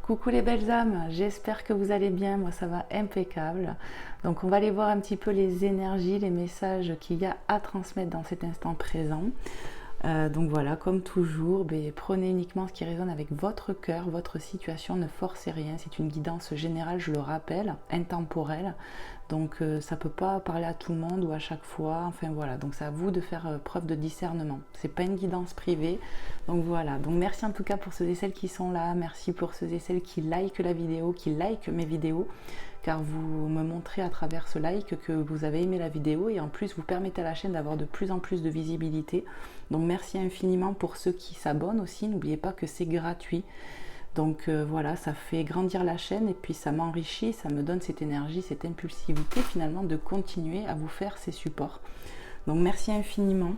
Coucou les belles âmes, j'espère que vous allez bien, moi ça va impeccable. Donc on va aller voir un petit peu les énergies, les messages qu'il y a à transmettre dans cet instant présent. Donc voilà, comme toujours, prenez uniquement ce qui résonne avec votre cœur, votre situation, ne forcez rien. C'est une guidance générale, je le rappelle, intemporelle. Donc ça ne peut pas parler à tout le monde ou à chaque fois. Enfin voilà, donc c'est à vous de faire preuve de discernement. C'est pas une guidance privée. Donc voilà, donc merci en tout cas pour ceux et celles qui sont là. Merci pour ceux et celles qui likent la vidéo, qui likent mes vidéos. Car vous me montrez à travers ce like que vous avez aimé la vidéo et en plus vous permettez à la chaîne d'avoir de plus en plus de visibilité. Donc merci infiniment pour ceux qui s'abonnent aussi, n'oubliez pas que c'est gratuit. Donc voilà, ça fait grandir la chaîne et puis ça m'enrichit, ça me donne cette énergie, cette impulsivité finalement de continuer à vous faire ces supports. Donc merci infiniment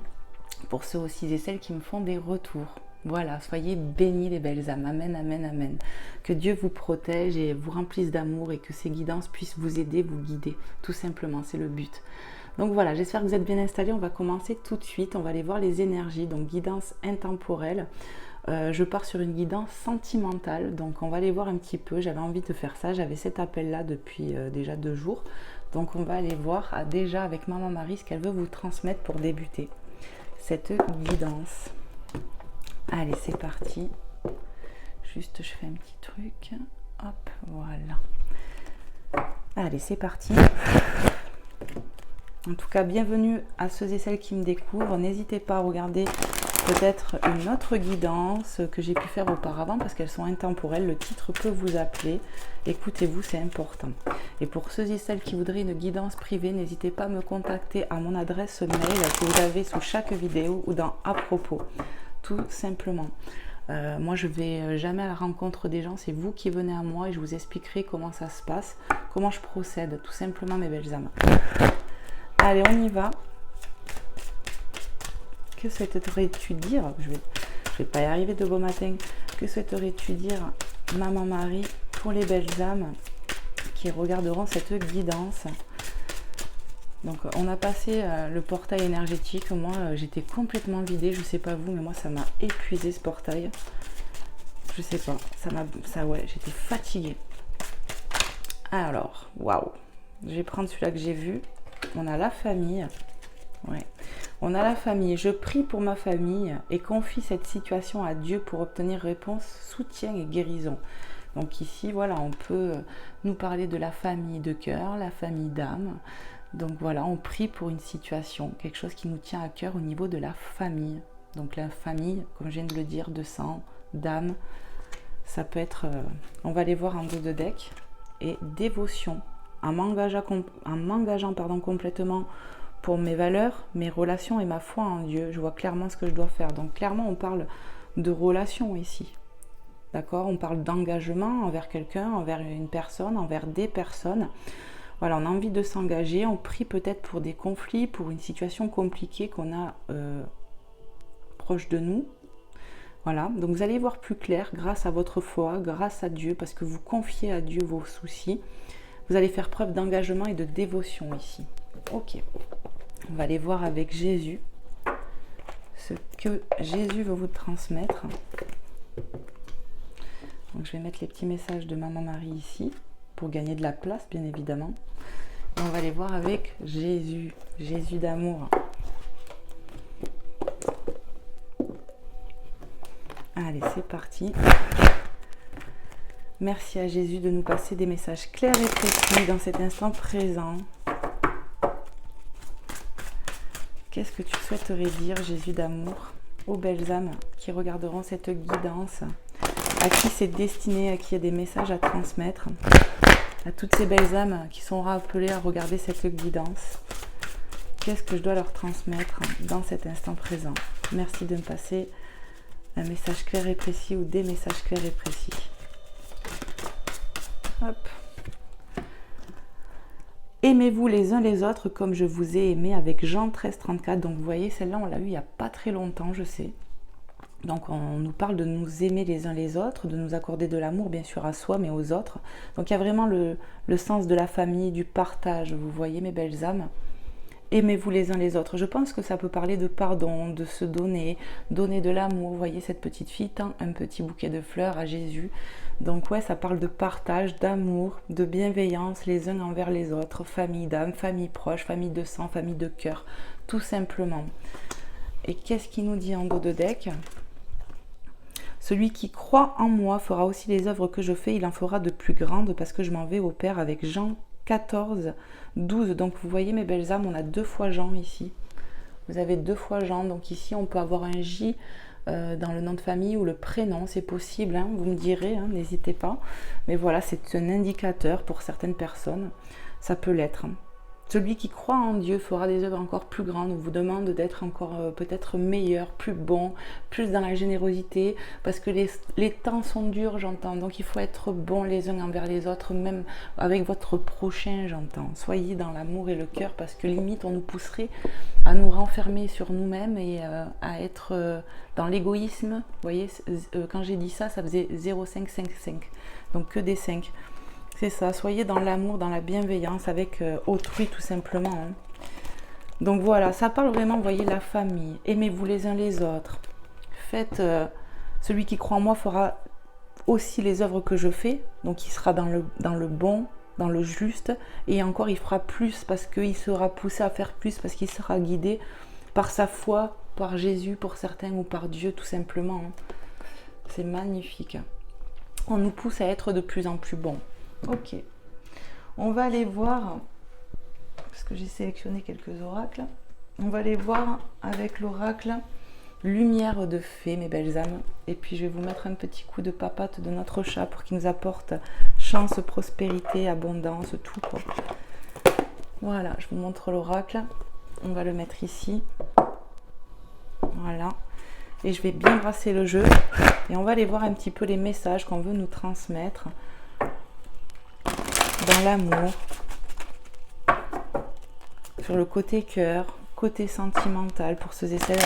pour ceux aussi et celles qui me font des retours. Voilà, soyez bénis les belles âmes. Amen, amen, amen. Que Dieu vous protège et vous remplisse d'amour et que ces guidances puissent vous aider, vous guider. Tout simplement, c'est le but. Donc voilà, j'espère que vous êtes bien installés. On va commencer tout de suite. On va aller voir les énergies. Donc guidance intemporelle. Je pars sur une guidance sentimentale. Donc on va aller voir un petit peu. J'avais envie de faire ça. J'avais cet appel-là depuis déjà 2 jours. Donc on va aller voir déjà avec Maman Marie ce qu'elle veut vous transmettre pour débuter cette guidance. Allez, c'est parti. Juste, je fais un petit truc. Hop, voilà. Allez, c'est parti. En tout cas, bienvenue à ceux et celles qui me découvrent. N'hésitez pas à regarder peut-être une autre guidance que j'ai pu faire auparavant parce qu'elles sont intemporelles. Le titre peut vous appeler. Écoutez-vous, c'est important. Et pour ceux et celles qui voudraient une guidance privée, n'hésitez pas à me contacter à mon adresse mail que vous avez sous chaque vidéo ou dans à propos. Tout simplement. Moi, je vais jamais à la rencontre des gens. C'est vous qui venez à moi et je vous expliquerai comment ça se passe, comment je procède, tout simplement, mes belles âmes. Allez, on y va. Que souhaiterais-tu dire? Je vais pas y arriver de beau matin. Que souhaiterais-tu dire, Maman Marie, pour les belles âmes qui regarderont cette guidance? Donc on a passé le portail énergétique. Moi j'étais complètement vidée, je sais pas vous, mais moi ça m'a épuisé ce portail. Je sais pas, ouais, j'étais fatiguée. Alors, waouh. Je vais prendre celui-là que j'ai vu. On a la famille. Ouais. On a la famille. Je prie pour ma famille et confie cette situation à Dieu pour obtenir réponse, soutien et guérison. Donc ici, voilà, on peut nous parler de la famille de cœur, la famille d'âme. Donc voilà, on prie pour une situation, quelque chose qui nous tient à cœur au niveau de la famille. Donc la famille, comme je viens de le dire, de sang, d'âme, ça peut être, on va aller voir en dos de deck, et dévotion, en m'engageant complètement pour mes valeurs, mes relations et ma foi en Dieu. Je vois clairement ce que je dois faire. Donc clairement, on parle de relation ici. D'accord? On parle d'engagement envers quelqu'un, envers une personne, envers des personnes. Voilà, on a envie de s'engager, on prie peut-être pour des conflits, pour une situation compliquée qu'on a proche de nous. Voilà, donc vous allez voir plus clair grâce à votre foi, grâce à Dieu, parce que vous confiez à Dieu vos soucis. Vous allez faire preuve d'engagement et de dévotion ici. Ok, on va aller voir avec Jésus ce que Jésus veut vous transmettre. Donc je vais mettre les petits messages de Maman Marie ici, pour gagner de la place, bien évidemment. Et on va aller voir avec Jésus, Jésus d'amour. Allez, c'est parti. Merci à Jésus de nous passer des messages clairs et précis dans cet instant présent. Qu'est-ce que tu souhaiterais dire, Jésus d'amour, aux belles âmes qui regarderont cette guidance, à qui c'est destiné, à qui il y a des messages à transmettre, à toutes ces belles âmes qui sont rappelées à regarder cette guidance. Qu'est-ce que je dois leur transmettre dans cet instant présent? Merci de me passer un message clair et précis ou des messages clairs et précis. Hop. Aimez-vous les uns les autres comme je vous ai aimé, avec Jean 13,34. Donc vous voyez, celle-là on l'a eu il n'y a pas très longtemps, je sais. Donc on nous parle de nous aimer les uns les autres, de nous accorder de l'amour bien sûr à soi mais aux autres. Donc il y a vraiment le sens de la famille, du partage, vous voyez mes belles âmes. Aimez-vous les uns les autres. Je pense que ça peut parler de pardon, de se donner, donner de l'amour. Vous voyez, cette petite fille tend un petit bouquet de fleurs à Jésus. Donc ouais, ça parle de partage, d'amour, de bienveillance les uns envers les autres. Famille d'âme, famille proche, famille de sang, famille de cœur, tout simplement. Et qu'est-ce qu'il nous dit en dos de deck ? Celui qui croit en moi fera aussi les œuvres que je fais, il en fera de plus grandes parce que je m'en vais au Père avec Jean 14, 12. Donc vous voyez mes belles âmes, on a 2 fois Jean ici. Vous avez 2 fois Jean, donc ici on peut avoir un J dans le nom de famille ou le prénom, c'est possible, hein, vous me direz, hein, n'hésitez pas. Mais voilà, c'est un indicateur pour certaines personnes, ça peut l'être. Celui qui croit en Dieu fera des œuvres encore plus grandes. On vous demande d'être encore peut-être meilleur, plus bon, plus dans la générosité, parce que les temps sont durs, j'entends. Donc il faut être bon les uns envers les autres, même avec votre prochain, j'entends. Soyez dans l'amour et le cœur, parce que limite on nous pousserait à nous renfermer sur nous-mêmes et à être dans l'égoïsme. Vous voyez, quand j'ai dit ça, ça faisait 0,555. Donc que des 5. C'est ça, soyez dans l'amour, dans la bienveillance avec autrui tout simplement. Hein. Donc voilà, ça parle vraiment, vous voyez, la famille. Aimez-vous les uns les autres. Faites, celui qui croit en moi fera aussi les œuvres que je fais. Donc il sera dans le bon, dans le juste. Et encore, il fera plus parce qu'il sera poussé à faire plus, parce qu'il sera guidé par sa foi, par Jésus pour certains ou par Dieu tout simplement. Hein. C'est magnifique. On nous pousse à être de plus en plus bons. Ok, on va aller voir, parce que j'ai sélectionné quelques oracles, on va aller voir avec l'oracle Lumière de Fée, mes belles âmes, et puis je vais vous mettre un petit coup de papate de notre chat pour qu'il nous apporte chance, prospérité, abondance, tout quoi. Voilà, je vous montre l'oracle, on va le mettre ici, voilà, et je vais bien brasser le jeu, et on va aller voir un petit peu les messages qu'on veut nous transmettre. Dans l'amour, sur le côté cœur, côté sentimental pour ceux et celles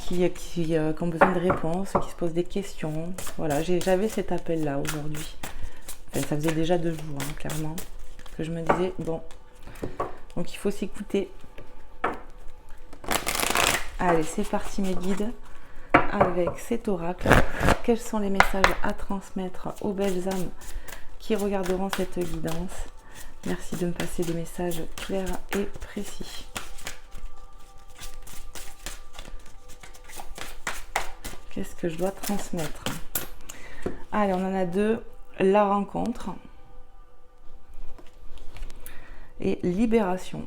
qui ont besoin de réponses, qui se posent des questions. Voilà, j'avais cet appel-là aujourd'hui. Enfin, ça faisait déjà 2 jours, hein, clairement, que je me disais, bon, donc il faut s'écouter. Allez, c'est parti mes guides, avec cet oracle. Quels sont les messages à transmettre aux belles âmes qui regarderont cette guidance? Merci de me passer des messages clairs et précis. Qu'est-ce que je dois transmettre? Allez, on en a 2. La rencontre et libération.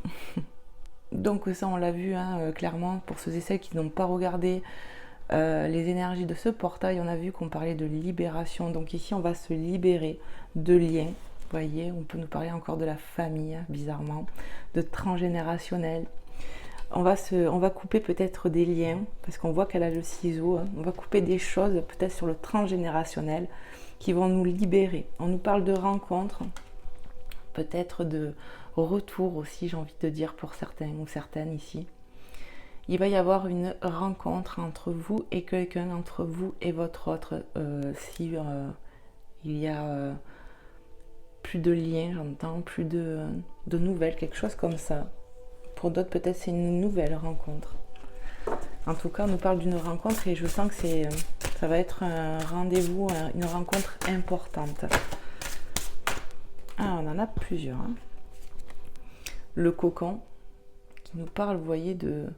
Donc ça, on l'a vu hein, clairement pour ceux et celles qui n'ont pas regardé les énergies de ce portail, on a vu qu'on parlait de libération. Donc ici, on va se libérer de liens. Vous voyez, on peut nous parler encore de la famille, bizarrement, de transgénérationnel. On va couper peut-être des liens, parce qu'on voit qu'elle a le ciseau. Hein. On va couper des choses, peut-être sur le transgénérationnel, qui vont nous libérer. On nous parle de rencontres, peut-être de retour aussi, j'ai envie de dire, pour certains ou certaines ici. Il va y avoir une rencontre entre vous et quelqu'un, entre vous et votre autre. Si il y a plus de liens, j'entends, plus de nouvelles, quelque chose comme ça. Pour d'autres, peut-être c'est une nouvelle rencontre. En tout cas, on nous parle d'une rencontre et je sens que ça va être un rendez-vous, une rencontre importante. Ah, on en a plusieurs. Hein. Le cocon, qui nous parle, vous voyez, de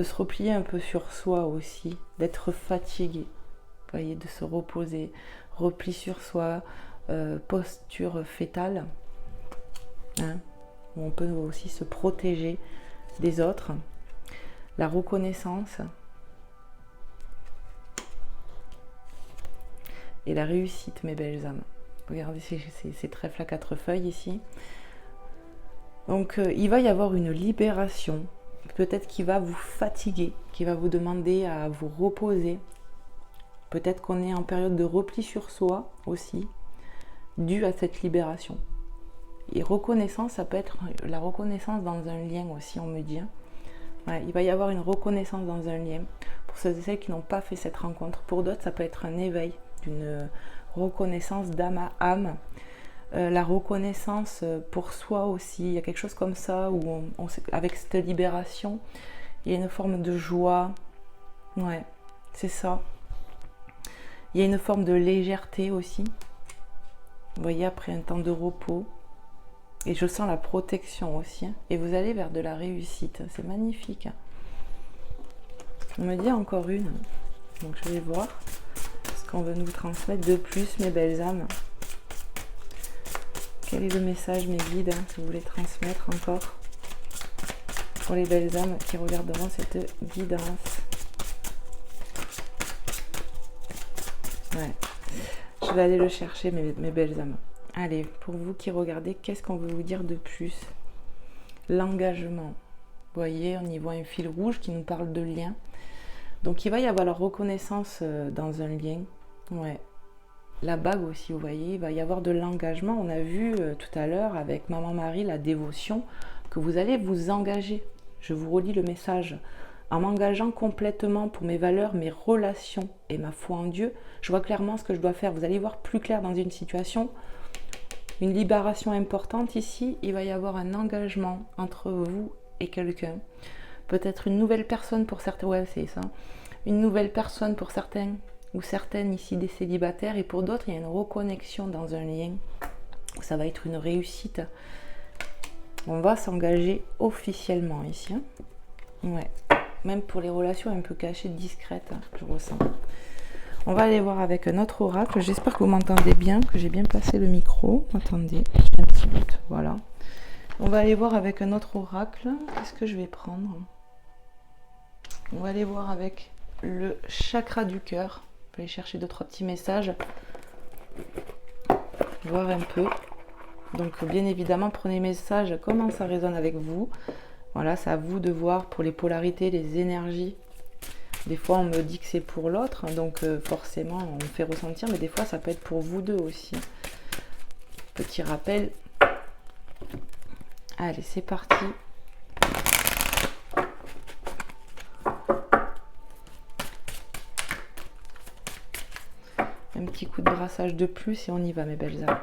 se replier un peu sur soi aussi, d'être fatigué, vous voyez, de se reposer, repli sur soi, posture fétale, hein, où on peut aussi se protéger des autres, la reconnaissance et la réussite, mes belles âmes. Regardez ces trèfles à 4 feuilles ici. Donc il va y avoir une libération, peut-être qui va vous fatiguer, qui va vous demander à vous reposer. Peut-être qu'on est en période de repli sur soi aussi, dû à cette libération. Et reconnaissance, ça peut être la reconnaissance dans un lien aussi, on me dit. Ouais, il va y avoir une reconnaissance dans un lien. Pour ceux et celles qui n'ont pas fait cette rencontre, pour d'autres, ça peut être un éveil d'une reconnaissance d'âme à âme. la reconnaissance pour soi aussi. Il y a quelque chose comme ça où avec cette libération, il y a une forme de joie. Ouais, c'est ça. Il y a une forme de légèreté aussi. Vous voyez, après un temps de repos. Et je sens la protection aussi. Et vous allez vers de la réussite. C'est magnifique. On me dit encore une. Donc je vais voir ce qu'on veut nous transmettre de plus, mes belles âmes. Quel est le message, mes guides, que vous voulez transmettre encore pour les belles âmes qui regarderont cette guidance? Ouais. Je vais aller le chercher, mes belles âmes. Allez, pour vous qui regardez, qu'est-ce qu'on veut vous dire de plus? L'engagement. Vous voyez, on y voit un fil rouge qui nous parle de lien. Donc il va y avoir la reconnaissance dans un lien. Ouais. La bague aussi, vous voyez, il va y avoir de l'engagement. On a vu tout à l'heure avec Maman Marie, la dévotion, que vous allez vous engager. Je vous relis le message. En m'engageant complètement pour mes valeurs, mes relations et ma foi en Dieu, je vois clairement ce que je dois faire. Vous allez voir plus clair dans une situation. Une libération importante ici, il va y avoir un engagement entre vous et quelqu'un. Peut-être une nouvelle personne pour certains, ouais c'est ça, une nouvelle personne pour certains ou certaines ici des célibataires, et pour d'autres il y a une reconnexion dans un lien. Ça va être une réussite. On va s'engager officiellement ici. Hein. Ouais. Même pour les relations un peu cachées, discrètes, hein, je ressens. On va aller voir avec un autre oracle. J'espère que vous m'entendez bien, que j'ai bien placé le micro. Attendez, j'ai un petit but. Voilà. On va aller voir avec un autre oracle. Qu'est-ce que je vais prendre? On va aller voir avec le chakra du cœur. Je vais aller chercher 2-3 petits messages. Voir un peu. Donc bien évidemment, prenez les messages, comment ça résonne avec vous. Voilà, c'est à vous de voir pour les polarités, les énergies. Des fois, on me dit que c'est pour l'autre, donc forcément, on me fait ressentir, mais des fois, ça peut être pour vous deux aussi. Petit rappel. Allez, c'est parti. Un petit coup de brassage de plus et on y va, mes belles âmes.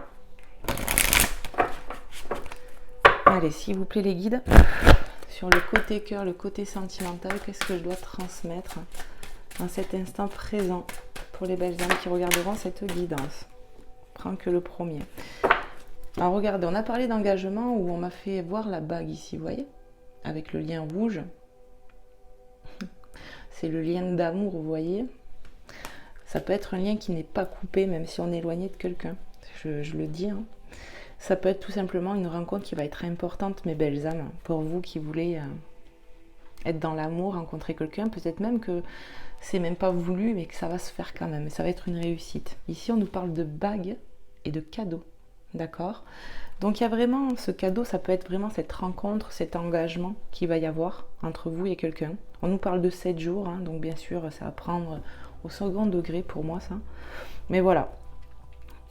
Allez, s'il vous plaît, les guides. Sur le côté cœur, le côté sentimental, qu'est-ce que je dois transmettre dans cet instant présent pour les belles âmes qui regarderont cette guidance? Prends que le premier. Alors regardez, on a parlé d'engagement où on m'a fait voir la bague ici, vous voyez, avec le lien rouge. C'est le lien d'amour, vous voyez. Ça peut être un lien qui n'est pas coupé, même si on est éloigné de quelqu'un. Je le dis, hein. Ça peut être tout simplement une rencontre qui va être importante, mes belles âmes, pour vous qui voulez être dans l'amour, rencontrer quelqu'un. Peut-être même que c'est même pas voulu, mais que ça va se faire quand même. Ça va être une réussite. Ici, on nous parle de bagues et de cadeaux. D'accord? Donc, il y a vraiment ce cadeau, ça peut être vraiment cette rencontre, cet engagement qu'il va y avoir entre vous et quelqu'un. On nous parle de 7 jours, hein, donc bien sûr, ça va prendre au second degré pour moi, ça. Mais voilà,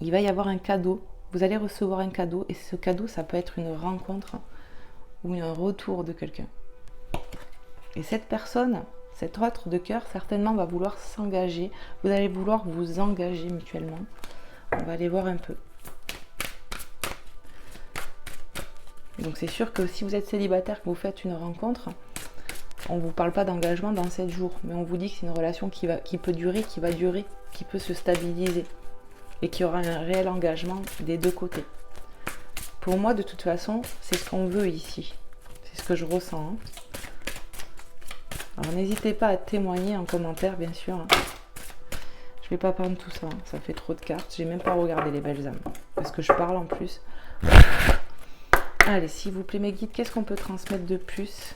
il va y avoir un cadeau. Vous allez recevoir un cadeau et ce cadeau, ça peut être une rencontre ou un retour de quelqu'un. Et cette personne, cet autre de cœur, certainement va vouloir s'engager. Vous allez vouloir vous engager mutuellement. On va aller voir un peu. Donc c'est sûr que si vous êtes célibataire, que vous faites une rencontre, on ne vous parle pas d'engagement dans 7 jours, mais on vous dit que c'est une relation qui peut durer, qui peut se stabiliser. Et qu'il y aura un réel engagement des deux côtés. Pour moi, de toute façon, c'est ce qu'on veut ici. C'est ce que je ressens. Hein. Alors, n'hésitez pas à témoigner en commentaire, bien sûr. Hein. Je ne vais pas prendre tout ça. Hein. Ça fait trop de cartes. J'ai même pas regardé les belles âmes. Parce que je parle en plus. Allez, s'il vous plaît, mes guides, qu'est-ce qu'on peut transmettre de plus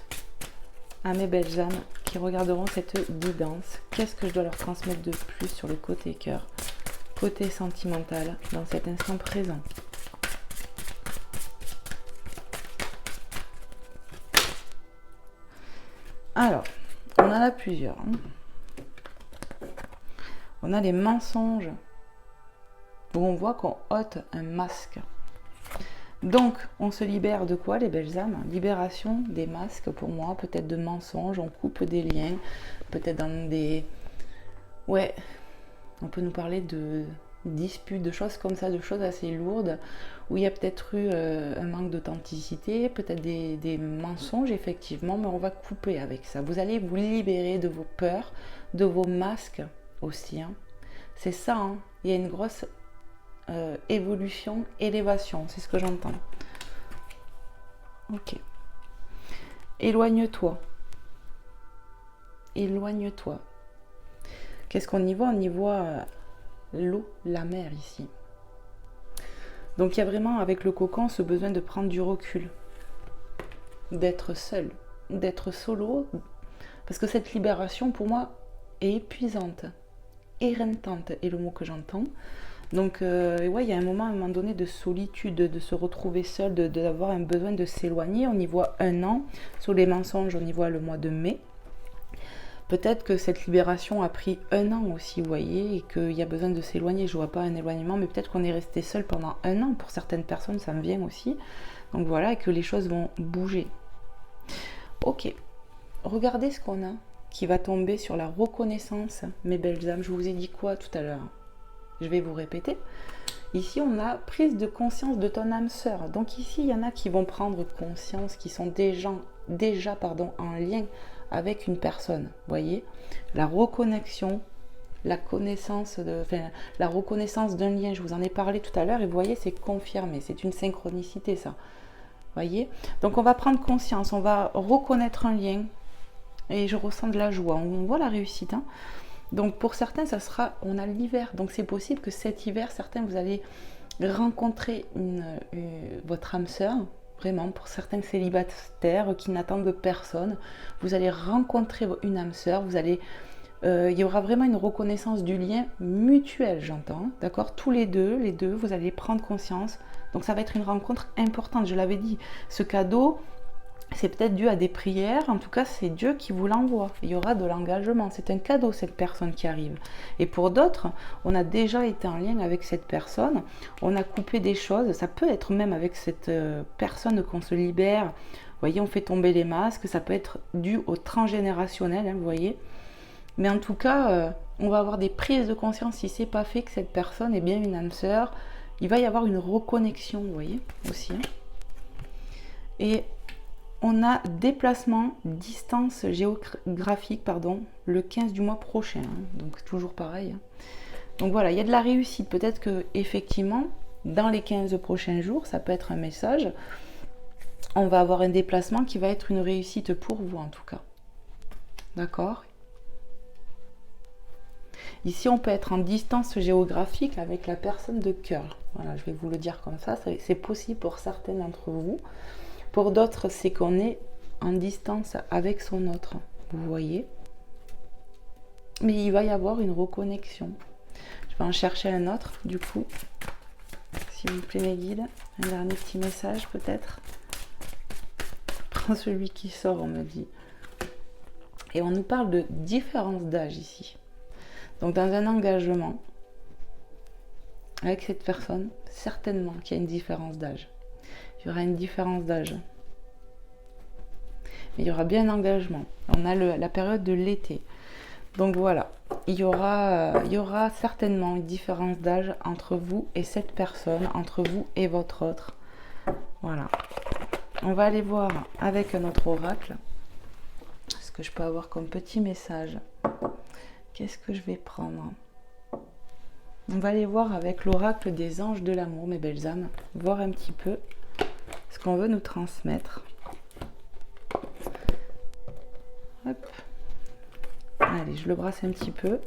à mes belles âmes qui regarderont cette guidance? Qu'est-ce que je dois leur transmettre de plus sur le côté cœur? Côté sentimental dans cet instant présent. Alors, on en a plusieurs. On a les mensonges où on voit qu'on ôte un masque. Donc, on se libère de quoi, les belles âmes? Libération des masques pour moi, peut-être de mensonges, on coupe des liens, peut-être dans des... Ouais... On peut nous parler disputes, de choses comme ça, de choses assez lourdes, où il y a peut-être eu un manque d'authenticité, peut-être des mensonges effectivement, mais on va couper avec ça. Vous allez vous libérer de vos peurs, de vos masques aussi. Hein. C'est ça, hein. Il y a une grosse évolution, élévation, c'est ce que j'entends. Ok. Éloigne-toi. Éloigne-toi. Qu'est-ce qu'on y voit? On y voit l'eau, la mer ici. Donc il y a vraiment avec le cocon ce besoin de prendre du recul, d'être seul, d'être solo, parce que cette libération pour moi est épuisante, éreintante est le mot que j'entends. Donc ouais, il y a un moment donné de solitude, de se retrouver seul, d'avoir un besoin de s'éloigner. On y voit 1 an, sur les mensonges on y voit le mois de mai. Peut-être que cette libération a pris 1 an aussi, vous voyez, et qu'il y a besoin de s'éloigner. Je ne vois pas un éloignement, mais peut-être qu'on est resté seul pendant 1 an. Pour certaines personnes, ça me vient aussi. Donc voilà, et que les choses vont bouger. Ok, regardez ce qu'on a qui va tomber sur la reconnaissance, mes belles âmes. Je vous ai dit quoi tout à l'heure? Je vais vous répéter. Ici, on a prise de conscience de ton âme sœur. Donc ici, il y en a qui vont prendre conscience, qui sont déjà en lien avec une personne, voyez, la reconnexion, la reconnaissance d'un lien, je vous en ai parlé tout à l'heure, et vous voyez, c'est confirmé, c'est une synchronicité ça, voyez. Donc on va prendre conscience, on va reconnaître un lien, et je ressens de la joie, on voit la réussite, hein. Donc pour certains, ça sera, on a l'hiver, donc c'est possible que cet hiver, certains, vous allez rencontrer votre âme sœur. Vraiment, pour certains célibataires qui n'attendent personne, vous allez rencontrer une âme sœur, il y aura vraiment une reconnaissance du lien mutuel, j'entends, d'accord? Tous les deux, vous allez prendre conscience. Donc ça va être une rencontre importante, je l'avais dit. Ce cadeau, c'est peut-être dû à des prières, en tout cas c'est Dieu qui vous l'envoie. Il y aura de l'engagement, c'est un cadeau cette personne qui arrive. Et pour d'autres, on a déjà été en lien avec cette personne, on a coupé des choses, ça peut être même avec cette personne qu'on se libère. Vous voyez, on fait tomber les masques, ça peut être dû au transgénérationnel, hein, vous voyez. Mais en tout cas, on va avoir des prises de conscience si c'est pas fait que cette personne est bien une âme sœur. Il va y avoir une reconnexion, vous voyez, aussi. Hein. Et on a déplacement, distance géographique, le 15 du mois prochain. Hein, donc toujours pareil. Hein. Donc voilà, il y a de la réussite. Peut-être que effectivement, dans les 15 prochains jours, ça peut être un message. On va avoir un déplacement qui va être une réussite pour vous en tout cas. D'accord ? Ici, on peut être en distance géographique avec la personne de cœur. Voilà, je vais vous le dire comme ça. C'est possible pour certains d'entre vous. Pour d'autres, c'est qu'on est en distance avec son autre. Vous voyez ? Mais il va y avoir une reconnexion. Je vais en chercher un autre, du coup. S'il vous plaît, mes guides. Un dernier petit message, peut-être. Je prends celui qui sort, on me dit. Et on nous parle de différence d'âge ici. Donc dans un engagement avec cette personne, certainement qu'il y a une différence d'âge. Il y aura une différence d'âge. Mais il y aura bien un engagement. On a la période de l'été. Donc voilà, il y aura certainement une différence d'âge entre vous et cette personne, entre vous et votre autre. Voilà. On va aller voir avec notre oracle ce que je peux avoir comme petit message. Qu'est-ce que je vais prendre? On va aller voir avec l'oracle des anges de l'amour, mes belles âmes. Voir un petit peu ce qu'on veut nous transmettre. Hop. Allez, je le brasse un petit peu.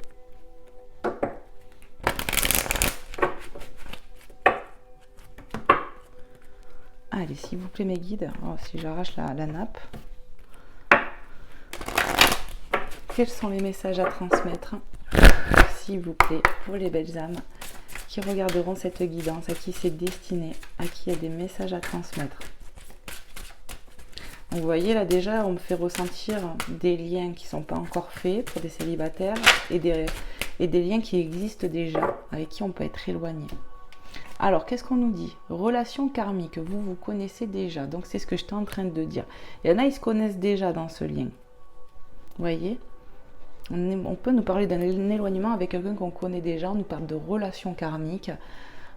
Allez, s'il vous plaît, mes guides. Oh, si j'arrache la nappe. Quels sont les messages à transmettre, s'il vous plaît, pour les belles âmes qui regarderont cette guidance, à qui c'est destiné, à qui il y a des messages à transmettre. Donc, vous voyez, là déjà, on me fait ressentir des liens qui ne sont pas encore faits pour des célibataires et des liens qui existent déjà, avec qui on peut être éloigné. Alors, qu'est-ce qu'on nous dit? Relation karmique, vous vous connaissez déjà. Donc, c'est ce que j'étais en train de dire. Il y en a, ils se connaissent déjà dans ce lien. Vous voyez? On peut nous parler d'un éloignement avec quelqu'un qu'on connaît déjà, on nous parle de relations karmiques.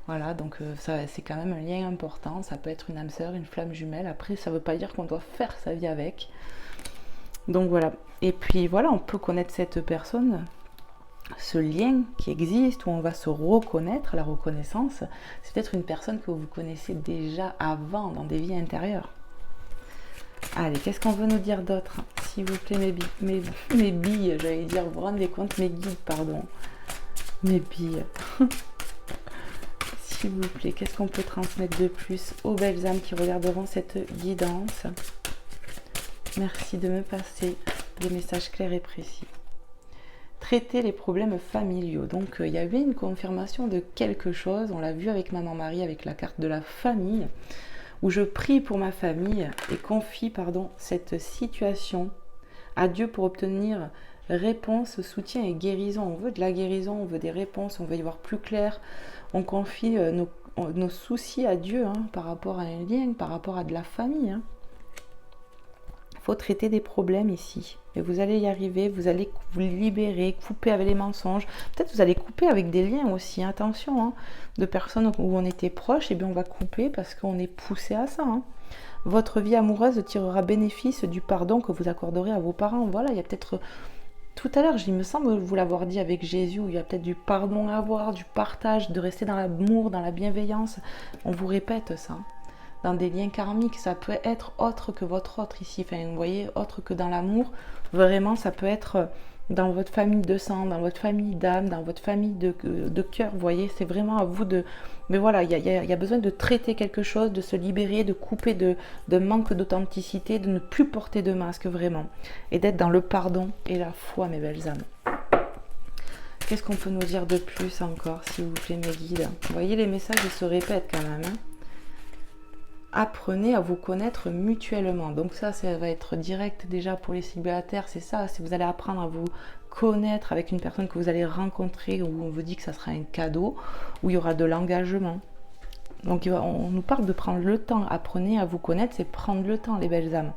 Voilà, donc ça, c'est quand même un lien important. Ça peut être une âme sœur, une flamme jumelle. Après, ça ne veut pas dire qu'on doit faire sa vie avec. Donc voilà. Et puis voilà, on peut connaître cette personne, ce lien qui existe, où on va se reconnaître, la reconnaissance. C'est peut-être une personne que vous connaissez déjà avant, dans des vies intérieures. Allez, qu'est-ce qu'on veut nous dire d'autre? S'il vous plaît, mes billes, j'allais dire, vous vous rendez compte, mes guides, pardon. Mes billes. S'il vous plaît, qu'est-ce qu'on peut transmettre de plus aux belles âmes qui regarderont cette guidance? Merci de me passer des messages clairs et précis. Traiter les problèmes familiaux. Donc, il y avait une confirmation de quelque chose. On l'a vu avec Maman Marie, avec la carte de la famille, où je prie pour ma famille et confie, cette situation à Dieu pour obtenir réponse, soutien et guérison. On veut de la guérison, on veut des réponses, on veut y voir plus clair. On confie nos soucis à Dieu par rapport à un lien, par rapport à de la famille. Il faut traiter des problèmes ici. Et vous allez y arriver, vous allez vous libérer, couper avec les mensonges. Peut-être vous allez couper avec des liens aussi. Attention, de personnes où on était proche, et bien on va couper parce qu'on est poussé à ça. Votre vie amoureuse tirera bénéfice du pardon que vous accorderez à vos parents. Voilà, il y a peut-être... Tout à l'heure, il me semble vous l'avoir dit avec Jésus, où il y a peut-être du pardon à avoir, du partage, de rester dans l'amour, dans la bienveillance. On vous répète ça. Dans des liens karmiques, ça peut être autre que votre autre ici. Enfin, vous voyez, autre que dans l'amour. Vraiment, ça peut être dans votre famille de sang, dans votre famille d'âme, dans votre famille de cœur. Vous voyez, c'est vraiment à vous de... Mais voilà, il y a besoin de traiter quelque chose, de se libérer, de couper de manque d'authenticité, de ne plus porter de masque vraiment. Et d'être dans le pardon et la foi, mes belles âmes. Qu'est-ce qu'on peut nous dire de plus encore, s'il vous plaît, mes guides? Vous voyez, les messages, ils se répètent quand même. Apprenez à vous connaître mutuellement. Donc ça va être direct déjà pour les célibataires, c'est ça. Si vous allez apprendre à vous connaître avec une personne que vous allez rencontrer, où on vous dit que ça sera un cadeau, où il y aura de l'engagement. Donc on nous parle de prendre le temps. Apprenez à vous connaître, c'est prendre le temps, les belles âmes.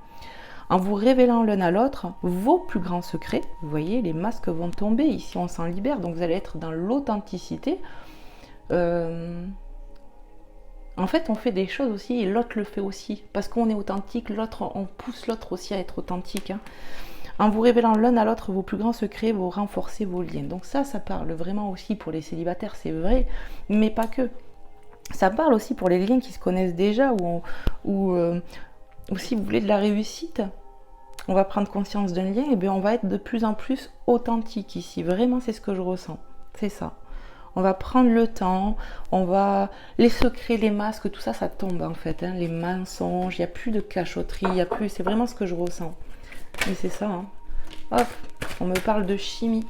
En vous révélant l'un à l'autre vos plus grands secrets, vous voyez, les masques vont tomber. Ici, on s'en libère. Donc vous allez être dans l'authenticité. En fait, on fait des choses aussi et l'autre le fait aussi. Parce qu'on est authentique, l'autre, on pousse l'autre aussi à être authentique. En vous révélant l'un à l'autre vos plus grands secrets, vous renforcez vos liens. Donc ça parle vraiment aussi pour les célibataires, c'est vrai, mais pas que. Ça parle aussi pour les liens qui se connaissent déjà ou si vous voulez de la réussite, on va prendre conscience d'un lien et bien on va être de plus en plus authentique ici. Vraiment, c'est ce que je ressens. C'est ça. On va prendre le temps, les secrets, les masques, tout ça, ça tombe en fait. Les mensonges, il n'y a plus de cachotterie, c'est vraiment ce que je ressens. Mais c'est ça. Hop, on me parle de chimie.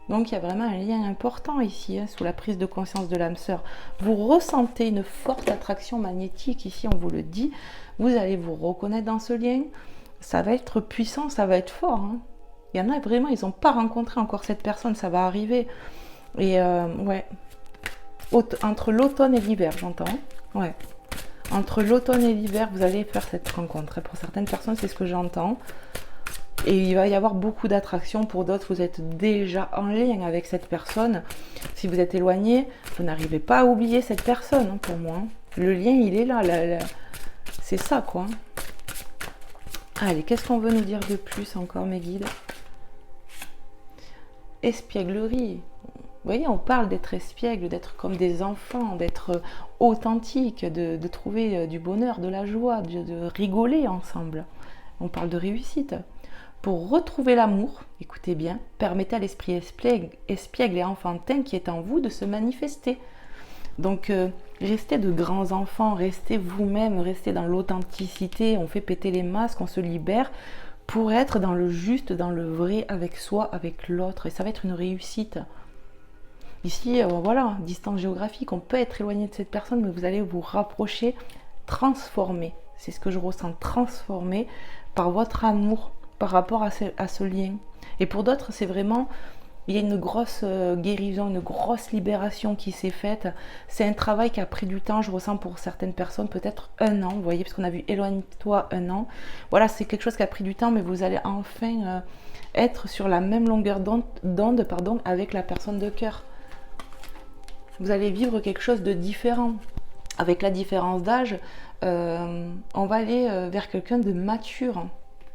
Donc il y a vraiment un lien important ici, sous la prise de conscience de l'âme sœur. Vous ressentez une forte attraction magnétique, ici on vous le dit. Vous allez vous reconnaître dans ce lien. Ça va être puissant, ça va être fort. Il y en a vraiment, ils n'ont pas rencontré encore cette personne, ça va arriver. Et ouais, entre l'automne et l'hiver, j'entends. Ouais, entre l'automne et l'hiver, vous allez faire cette rencontre. Pour certaines personnes, c'est ce que j'entends. Et il va y avoir beaucoup d'attraction. Pour d'autres, vous êtes déjà en lien avec cette personne. Si vous êtes éloigné, vous n'arrivez pas à oublier cette personne, pour moi. Le lien, il est là. C'est ça, quoi. Allez, qu'est-ce qu'on veut nous dire de plus encore, mes guides? Espièglerie. Vous voyez, on parle d'être espiègle, d'être comme des enfants, d'être authentique, de trouver du bonheur, de la joie, de rigoler ensemble. On parle de réussite. Pour retrouver l'amour, écoutez bien, permettez à l'esprit espiègle et enfantin qui est en vous de se manifester. Donc, restez de grands enfants, restez vous-même, restez dans l'authenticité, on fait péter les masques, on se libère pour être dans le juste, dans le vrai, avec soi, avec l'autre. Et ça va être une réussite. Ici, voilà, distance géographique, on peut être éloigné de cette personne, mais vous allez vous rapprocher, transformer. C'est ce que je ressens, transformer par votre amour, par rapport à ce lien. Et pour d'autres, c'est vraiment il y a une grosse guérison, une grosse libération qui s'est faite. C'est un travail qui a pris du temps, je ressens pour certaines personnes, peut-être 1 an, vous voyez, parce qu'on a vu éloigne-toi 1 an. Voilà, c'est quelque chose qui a pris du temps, mais vous allez enfin être sur la même longueur d'onde, pardon, avec la personne de cœur. Vous allez vivre quelque chose de différent. Avec la différence d'âge, on va aller vers quelqu'un de mature.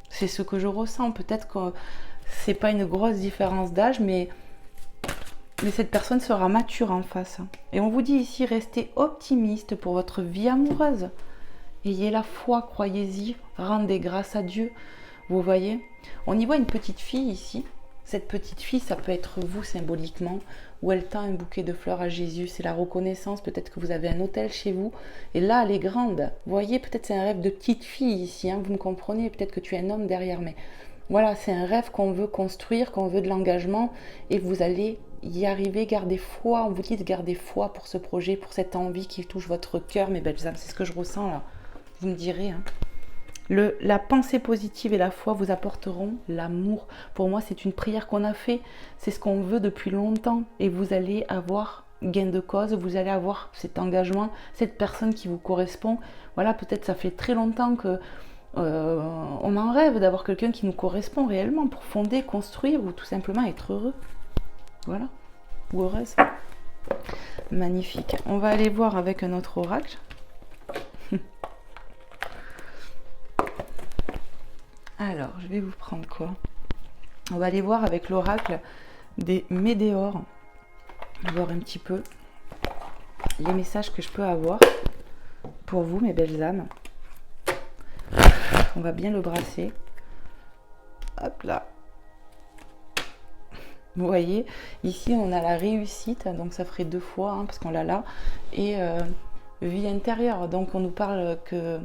C'est ce que je ressens. Peut-être que c'est pas une grosse différence d'âge, mais cette personne sera mature en face. Et on vous dit ici, restez optimiste pour votre vie amoureuse. Ayez la foi, croyez-y, rendez grâce à Dieu. Vous voyez, on y voit une petite fille ici. Cette petite fille, ça peut être vous symboliquement, où elle tend un bouquet de fleurs à Jésus. C'est la reconnaissance, peut-être que vous avez un autel chez vous. Et là, elle est grande. Vous voyez, peut-être c'est un rêve de petite fille ici, hein, vous me comprenez. Peut-être que tu es un homme derrière, mais voilà, c'est un rêve qu'on veut construire, qu'on veut de l'engagement. Et vous allez y arriver, gardez foi. On vous dit de garder foi pour ce projet, pour cette envie qui touche votre cœur, mes belles âmes. C'est ce que je ressens là. Vous me direz, hein. La pensée positive et la foi vous apporteront l'amour. Pour moi, c'est une prière qu'on a fait. C'est ce qu'on veut depuis longtemps. Et vous allez avoir gain de cause. Vous allez avoir cet engagement, cette personne qui vous correspond. Voilà, peut-être ça fait très longtemps que on en rêve d'avoir quelqu'un qui nous correspond réellement pour fonder, construire ou tout simplement être heureux. Voilà. Ou heureuse. Magnifique. On va aller voir avec un autre oracle. Alors, je vais vous prendre quoi? On va aller voir avec l'oracle des météores. Voir un petit peu les messages que je peux avoir pour vous, mes belles âmes. On va bien le brasser. Hop là. Vous voyez, ici on a la réussite, donc ça ferait 2 fois, hein, parce qu'on l'a là. Et vie intérieure, donc on nous parle que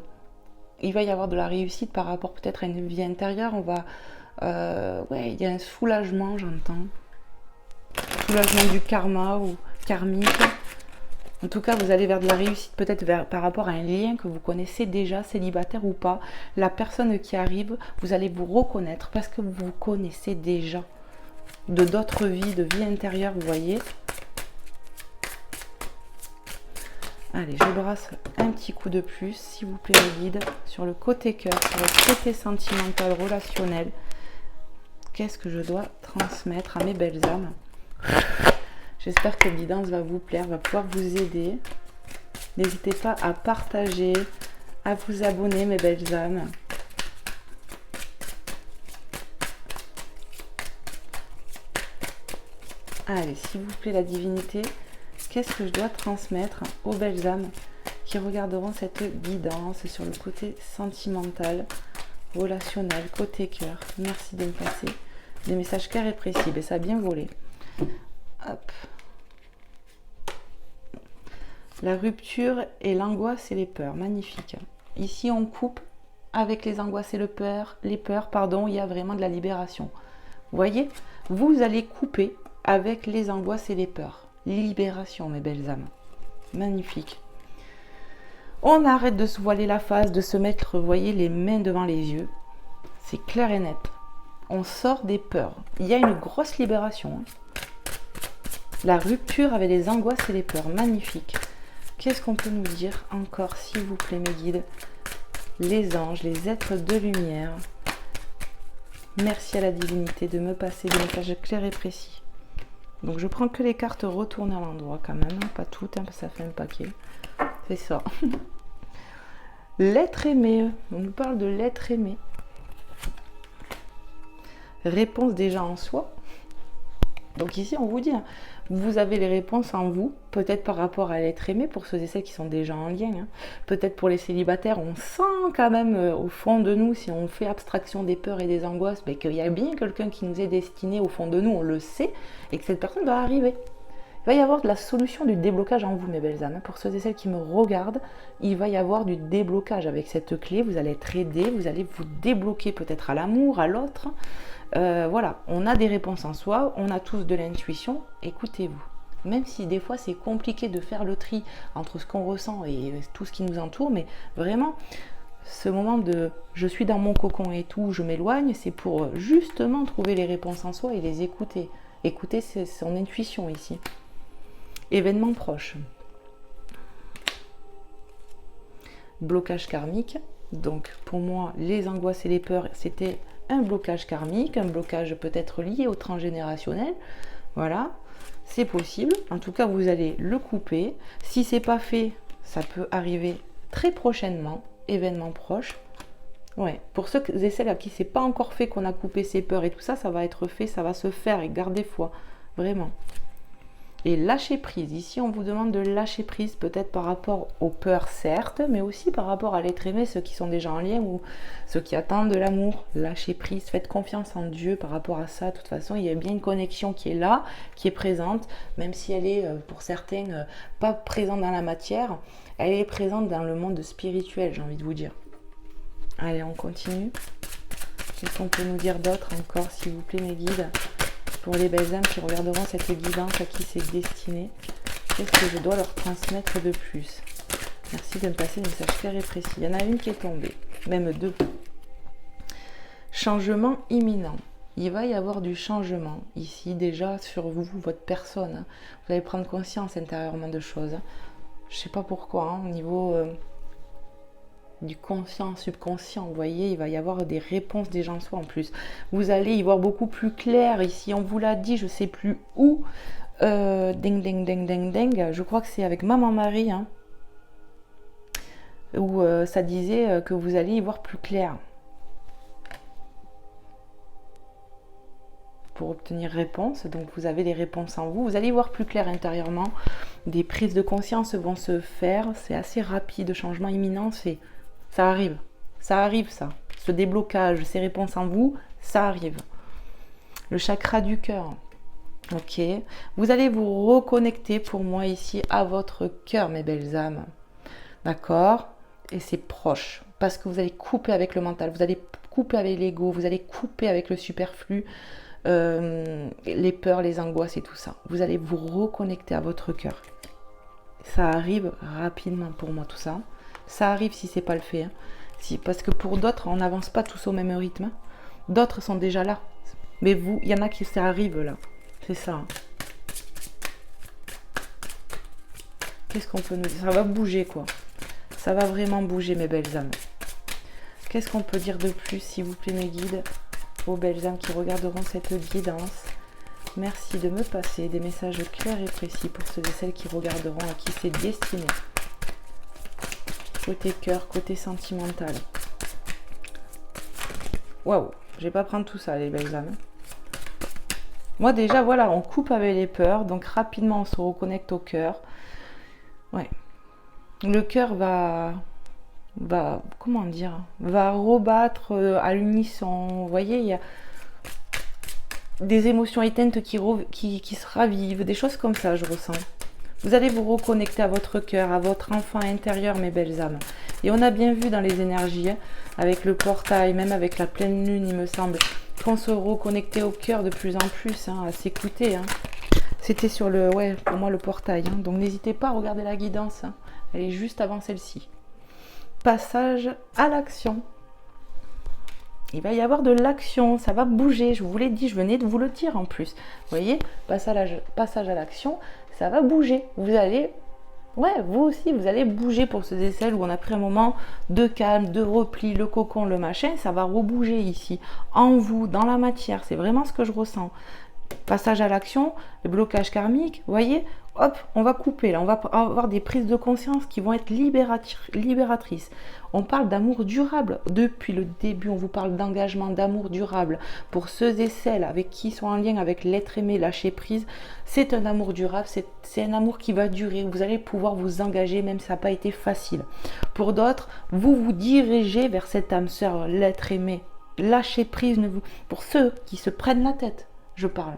il va y avoir de la réussite par rapport peut-être à une vie intérieure. On va, ouais, il y a un soulagement, j'entends. Soulagement du karma ou karmique. En tout cas, vous allez vers de la réussite peut-être par rapport à un lien que vous connaissez déjà, célibataire ou pas. La personne qui arrive, vous allez vous reconnaître parce que vous connaissez déjà de d'autres vies, de vie intérieure, vous voyez. Allez, je brasse un petit coup de plus, s'il vous plaît, mes guides, sur le côté cœur, sur le côté sentimental, relationnel. Qu'est-ce que je dois transmettre à mes belles âmes? J'espère que la guidance va vous plaire, va pouvoir vous aider. N'hésitez pas à partager, à vous abonner, mes belles âmes. Allez, s'il vous plaît, la divinité. Qu'est-ce que je dois transmettre aux belles âmes qui regarderont cette guidance sur le côté sentimental, relationnel, côté cœur? Merci de me passer des messages clairs et précis. Et ça a bien volé. Hop. La rupture et l'angoisse et les peurs. Magnifique. Ici, on coupe avec les angoisses et les peurs, il y a vraiment de la libération. Vous voyez? Vous allez couper avec les angoisses et les peurs. Libération, mes belles âmes. Magnifique. On arrête de se voiler la face, de se mettre, vous voyez, les mains devant les yeux. C'est clair et net. On sort des peurs. Il y a une grosse libération. Hein. La rupture avec les angoisses et les peurs. Magnifique. Qu'est-ce qu'on peut nous dire encore, s'il vous plaît, mes guides? Les anges, les êtres de lumière. Merci à la divinité de me passer des messages clairs et précis. Donc je prends que les cartes retournées à l'endroit quand même, hein, pas toutes, hein, parce que ça fait un paquet. C'est ça. L'être aimé, on nous parle de l'être aimé. Réponse déjà en soi. Donc ici on vous dit, hein, vous avez les réponses en vous, peut-être par rapport à l'être aimé, pour ceux et celles qui sont déjà en lien. Hein. Peut-être pour les célibataires, on sent quand même au fond de nous, si on fait abstraction des peurs et des angoisses, qu'il y a bien quelqu'un qui nous est destiné au fond de nous, on le sait, et que cette personne va arriver. Il va y avoir de la solution du déblocage en vous, mes belles âmes. Pour ceux et celles qui me regardent, il va y avoir du déblocage avec cette clé, vous allez être aidé, vous allez vous débloquer peut-être à l'amour, à l'autre. Voilà, on a des réponses en soi, on a tous de l'intuition, écoutez-vous. Même si des fois c'est compliqué de faire le tri entre ce qu'on ressent et tout ce qui nous entoure, mais vraiment, ce moment de je suis dans mon cocon et tout, je m'éloigne, c'est pour justement trouver les réponses en soi et les écouter. Écoutez son intuition ici. Événement proche. Blocage karmique. Donc pour moi, les angoisses et les peurs, c'était un blocage karmique, un blocage peut-être lié au transgénérationnel. Voilà, c'est possible. En tout cas, vous allez le couper. Si c'est pas fait, ça peut arriver très prochainement, événement proche. Ouais, pour ceux et celles à qui c'est pas encore fait, qu'on a coupé ses peurs et tout ça, ça va être fait, ça va se faire, et gardez foi, vraiment. Et lâcher prise. Ici, on vous demande de lâcher prise, peut-être par rapport aux peurs, certes, mais aussi par rapport à l'être aimé, ceux qui sont déjà en lien ou ceux qui attendent de l'amour. Lâcher prise, faites confiance en Dieu par rapport à ça. De toute façon, il y a bien une connexion qui est là, qui est présente, même si elle est, pour certains, pas présente dans la matière, elle est présente dans le monde spirituel, j'ai envie de vous dire. Allez, on continue. Qu'est-ce qu'on peut nous dire d'autre encore, s'il vous plaît, mes guides ? Pour les belles âmes qui regarderont cette guidance, à qui c'est destiné, qu'est-ce que je dois leur transmettre de plus? Merci de me passer des messages clairs et précis. Il y en a une qui est tombée, même deux. Changement imminent. Il va y avoir du changement ici déjà sur vous, votre personne. Vous allez prendre conscience intérieurement de choses. Je ne sais pas pourquoi, au niveau du conscient, subconscient, vous voyez, il va y avoir des réponses des gens en soi en plus. Vous allez y voir beaucoup plus clair ici, on vous l'a dit, je ne sais plus où. Ding, ding, ding, ding, ding. Je crois que c'est avec Maman Marie, hein, où ça disait que vous allez y voir plus clair. Pour obtenir réponse, donc vous avez des réponses en vous, vous allez y voir plus clair intérieurement. Des prises de conscience vont se faire, c'est assez rapide, changement imminent, ça arrive, ça. Ce déblocage, ces réponses en vous, ça arrive. Le chakra du cœur. Ok. Vous allez vous reconnecter pour moi ici à votre cœur, mes belles âmes. D'accord? Et c'est proche. Parce que vous allez couper avec le mental, vous allez couper avec l'ego, vous allez couper avec le superflu, les peurs, les angoisses et tout ça. Vous allez vous reconnecter à votre cœur. Ça arrive rapidement pour moi tout ça. Ça arrive si c'est pas le fait. Hein. Parce que pour d'autres, on n'avance pas tous au même rythme. D'autres sont déjà là. Mais vous, il y en a qui ça arrive là. C'est ça. Hein. Qu'est-ce qu'on peut nous dire? Ça va bouger quoi. Ça va vraiment bouger mes belles âmes. Qu'est-ce qu'on peut dire de plus s'il vous plaît mes guides? Aux belles âmes qui regarderont cette guidance. Merci de me passer des messages clairs et précis pour ceux et celles qui regarderont à qui c'est destiné. Côté cœur, côté sentimental. Waouh, je vais pas prendre tout ça les belles âmes. Moi déjà voilà, on coupe avec les peurs, donc rapidement on se reconnecte au cœur. Ouais. Le cœur va comment dire, va rebattre à l'unisson. Vous voyez, il y a des émotions éteintes qui se ravivent, des choses comme ça je ressens. Vous allez vous reconnecter à votre cœur, à votre enfant intérieur, mes belles âmes. Et on a bien vu dans les énergies, hein, avec le portail, même avec la pleine lune, il me semble, qu'on se reconnectait au cœur de plus en plus, hein, à s'écouter. Hein. C'était sur pour moi le portail. Hein. Donc n'hésitez pas à regarder la guidance. Hein. Elle est juste avant celle-ci. Passage à l'action. Il va y avoir de l'action, ça va bouger. Je vous l'ai dit, je venais de vous le dire en plus. Vous voyez, passage à l'action, ça va bouger. Vous allez, vous aussi, vous allez bouger pour ceux et celles où on a pris un moment de calme, de repli, le cocon, le machin. Ça va rebouger ici, en vous, dans la matière. C'est vraiment ce que je ressens. Passage à l'action, le blocage karmique, vous voyez, hop, on va couper là, on va avoir des prises de conscience qui vont être libératrices. On parle d'amour durable, depuis le début on vous parle d'engagement, d'amour durable. Pour ceux et celles avec qui sont en lien avec l'être aimé, lâcher prise, c'est un amour durable, c'est un amour qui va durer, vous allez pouvoir vous engager même si ça n'a pas été facile. Pour d'autres, vous vous dirigez vers cette âme sœur, l'être aimé, lâcher prise, pour ceux qui se prennent la tête. Je parle.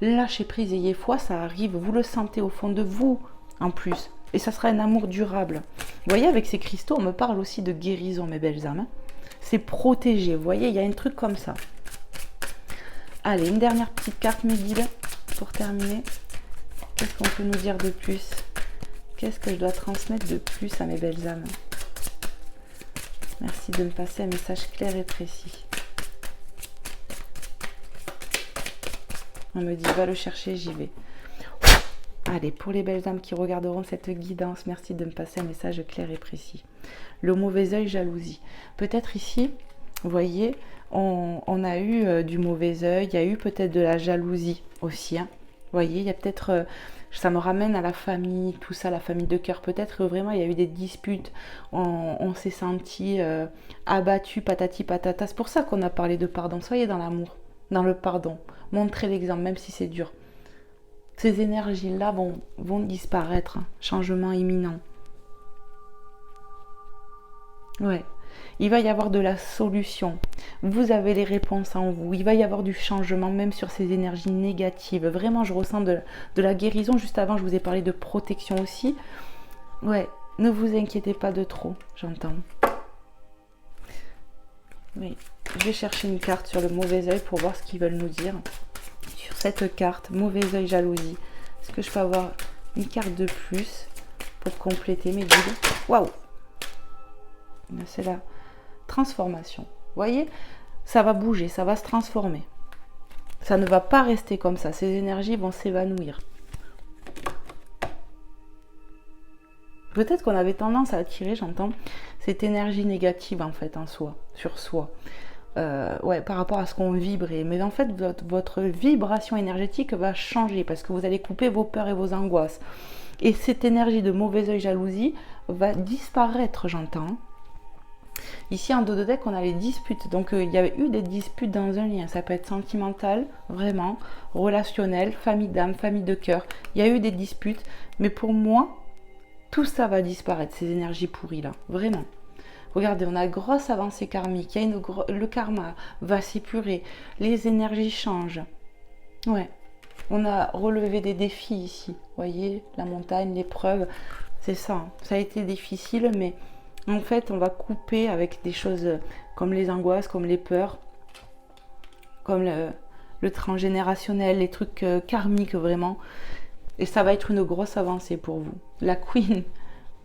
Lâchez prise, ayez foi, ça arrive. Vous le sentez au fond de vous, en plus. Et ça sera un amour durable. Vous voyez, avec ces cristaux, on me parle aussi de guérison, mes belles âmes. Hein. C'est protégé. Vous voyez, il y a un truc comme ça. Allez, une dernière petite carte, mes guides, pour terminer. Qu'est-ce qu'on peut nous dire de plus? Qu'est-ce que je dois transmettre de plus à mes belles âmes? Merci de me passer un message clair et précis. On me dit, va le chercher, j'y vais. Allez, pour les belles âmes qui regarderont cette guidance, merci de me passer un message clair et précis. Le mauvais œil, jalousie. Peut-être ici, vous voyez, on a eu du mauvais œil, il y a eu peut-être de la jalousie aussi. Hein. Vous voyez, il y a peut-être, ça me ramène à la famille, tout ça, la famille de cœur. Peut-être que vraiment il y a eu des disputes, on s'est senti abattu, patati patata. C'est pour ça qu'on a parlé de pardon. Soyez dans l'amour, dans le pardon. Montrez l'exemple, même si c'est dur. Ces énergies-là vont disparaître. Hein. Changement imminent. Ouais. Il va y avoir de la solution. Vous avez les réponses en vous. Il va y avoir du changement, même sur ces énergies négatives. Vraiment, je ressens de la guérison. Juste avant, je vous ai parlé de protection aussi. Ouais, ne vous inquiétez pas de trop, j'entends. Oui, je vais chercher une carte sur le mauvais œil pour voir ce qu'ils veulent nous dire. Sur cette carte, mauvais œil, jalousie. Est-ce que je peux avoir une carte de plus pour compléter mes guides? Waouh! C'est la transformation. Vous voyez, ça va bouger, ça va se transformer. Ça ne va pas rester comme ça. Ces énergies vont s'évanouir. Peut-être qu'on avait tendance à attirer, j'entends, cette énergie négative en fait en soi, sur soi. Ouais, par rapport à ce qu'on vibrait. Mais en fait, votre vibration énergétique va changer parce que vous allez couper vos peurs et vos angoisses. Et cette énergie de mauvais œil, jalousie va disparaître, j'entends. Ici en dos de deck on a les disputes, donc il y avait eu des disputes dans un lien, ça peut être sentimental, vraiment, relationnel, famille d'âme, famille de cœur, il y a eu des disputes, mais pour moi, tout ça va disparaître, ces énergies pourries là, vraiment. Regardez, on a grosse avancée karmique, le karma va s'épurer, les énergies changent, ouais, on a relevé des défis ici, voyez, la montagne, l'épreuve, c'est ça, hein. Ça a été difficile, mais en fait, on va couper avec des choses comme les angoisses, comme les peurs, comme le transgénérationnel, les trucs karmiques vraiment. Et ça va être une grosse avancée pour vous. La Queen,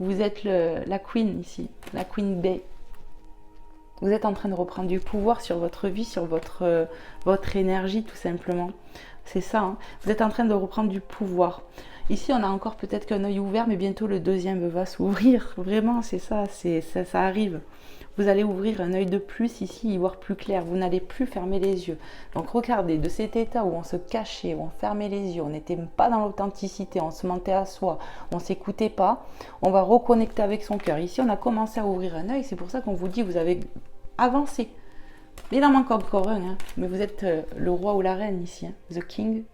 vous êtes la Queen ici, la Queen Bee. Vous êtes en train de reprendre du pouvoir sur votre vie, sur votre énergie tout simplement. C'est ça, hein. Vous êtes en train de reprendre du pouvoir. Ici, on a encore peut-être qu'un œil ouvert, mais bientôt le deuxième va s'ouvrir. Vraiment, c'est ça, ça arrive. Vous allez ouvrir un œil de plus ici, y voir plus clair. Vous n'allez plus fermer les yeux. Donc regardez, de cet état où on se cachait, où on fermait les yeux, on n'était pas dans l'authenticité, on se mentait à soi, on ne s'écoutait pas, on va reconnecter avec son cœur. Ici, on a commencé à ouvrir un œil, c'est pour ça qu'on vous dit, vous avez avancé. Il en manque encore un, hein. Mais vous êtes le roi ou la reine ici, hein. The King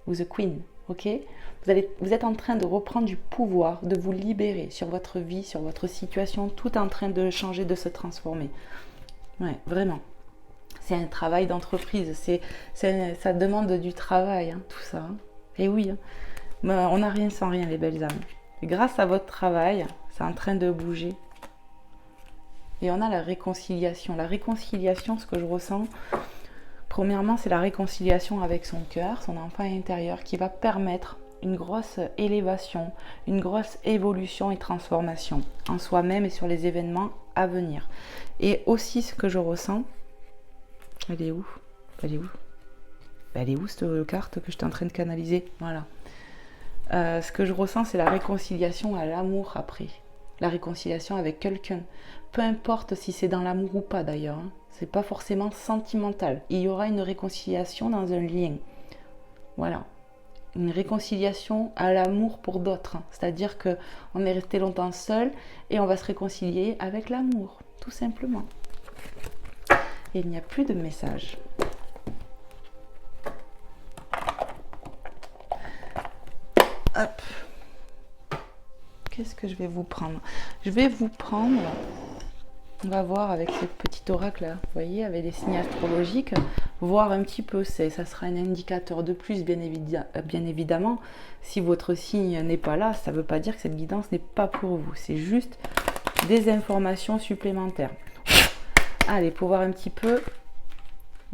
ou The Queen, ok? Vous êtes en train de reprendre du pouvoir, de vous libérer sur votre vie, sur votre situation, tout est en train de changer, de se transformer. Ouais, vraiment. C'est un travail d'entreprise, ça demande du travail, hein, tout ça. Hein. Et oui, hein. On n'a rien sans rien, les belles âmes. Et grâce à votre travail, c'est en train de bouger. Et on a la réconciliation. La réconciliation, ce que je ressens, premièrement, c'est la réconciliation avec son cœur, son enfant intérieur, qui va permettre une grosse élévation, une grosse évolution et transformation en soi-même et sur les événements à venir. Et aussi ce que je ressens, elle est où? Elle est où? Elle est où cette carte que je suis en train de canaliser? Voilà. Ce que je ressens, c'est la réconciliation à l'amour après. La réconciliation avec quelqu'un. Peu importe si c'est dans l'amour ou pas d'ailleurs. Hein. C'est pas forcément sentimental. Il y aura une réconciliation dans un lien. Voilà. Une réconciliation à l'amour pour d'autres. Hein. C'est-à-dire qu'on est resté longtemps seul et on va se réconcilier avec l'amour, tout simplement. Et il n'y a plus de message. Hop. Qu'est-ce que je vais vous prendre? Je vais vous prendre, on va voir avec ce petit oracle là, vous voyez, avec les signes astrologiques, voir un petit peu, ça sera un indicateur de plus, bien évidemment. Si votre signe n'est pas là, ça ne veut pas dire que cette guidance n'est pas pour vous, c'est juste des informations supplémentaires. Allez, pour voir un petit peu